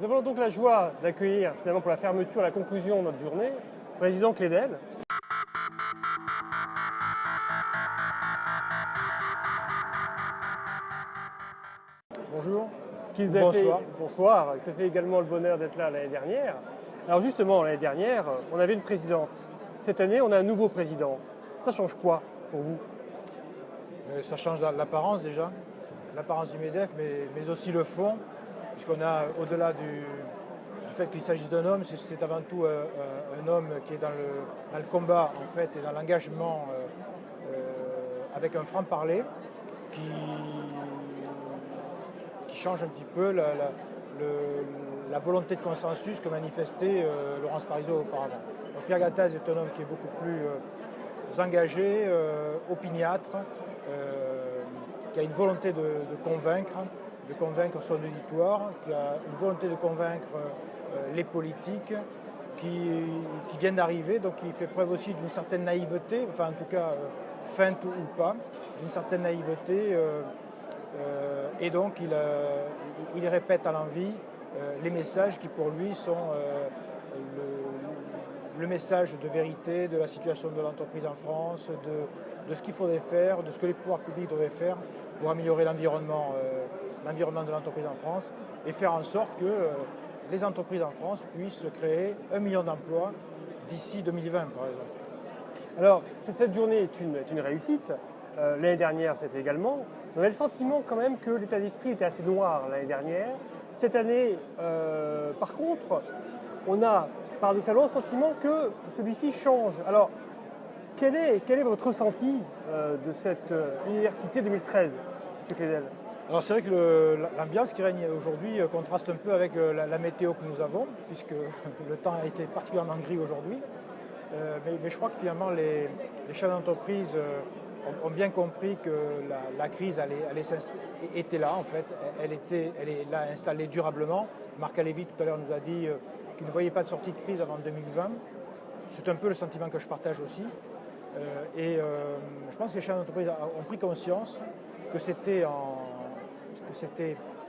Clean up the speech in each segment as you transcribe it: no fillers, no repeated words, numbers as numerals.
Nous avons donc la joie d'accueillir finalement pour la fermeture, la conclusion de notre journée, le président Clédel. Bonjour. Bonsoir, qui a fait également le bonheur d'être là l'année dernière. Alors justement, l'année dernière, on avait une présidente. Cette année, on a un nouveau président. Ça change quoi pour vous? Ça change l'apparence déjà, l'apparence du MEDEF, mais aussi le fond, puisqu'on a, au-delà du fait qu'il s'agisse d'un homme, c'est avant tout un homme qui est dans le combat en fait, et dans l'engagement avec un franc-parler qui change un petit peu la volonté de consensus que manifestait Laurence Parisot auparavant. Donc Pierre Gattaz est un homme qui est beaucoup plus engagé, opiniâtre, qui a une volonté de convaincre son auditoire, qui a une volonté de convaincre les politiques qui viennent d'arriver, donc il fait preuve aussi d'une certaine naïveté, enfin en tout cas feinte ou pas, d'une certaine naïveté, et donc il répète à l'envi les messages qui pour lui sont le message de vérité de la situation de l'entreprise en France, de ce qu'il faudrait faire, de ce que les pouvoirs publics devraient faire pour améliorer l'environnement de l'entreprise en France et faire en sorte que les entreprises en France puissent créer 1 million d'emplois d'ici 2020 par exemple. Alors, cette journée est une réussite. L'année dernière, c'était également. On avait le sentiment quand même que l'état d'esprit était assez noir l'année dernière. Cette année, par contre, on a paradoxalement le sentiment que celui-ci change. Alors, quel est votre ressenti de cette université 2013, M. Clédel? Alors c'est vrai que l'ambiance qui règne aujourd'hui contraste un peu avec la météo que nous avons, puisque le temps a été particulièrement gris aujourd'hui. Mais je crois que finalement les chefs d'entreprise ont bien compris que la crise était là en fait, elle est là installée durablement. Marc Alévi tout à l'heure nous a dit qu'il ne voyait pas de sortie de crise avant 2020. C'est un peu le sentiment que je partage aussi. Je pense que les chefs d'entreprise ont pris conscience que c'était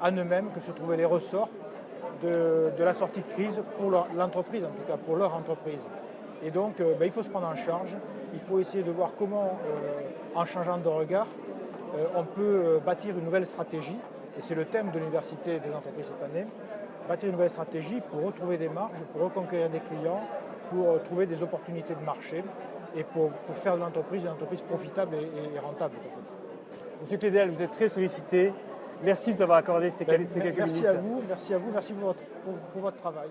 en eux-mêmes que se trouvaient les ressorts de la sortie de crise pour l'entreprise, en tout cas pour leur entreprise. Et donc il faut se prendre en charge, il faut essayer de voir comment, en changeant de regard, on peut bâtir une nouvelle stratégie, et c'est le thème de l'Université des entreprises cette année, bâtir une nouvelle stratégie pour retrouver des marges, pour reconquérir des clients, pour trouver des opportunités de marché et pour faire de l'entreprise une entreprise profitable et rentable. En fait. Monsieur Clédel, vous êtes très sollicité. Merci de nous avoir accordé ces quelques minutes. Merci à vous pour votre travail.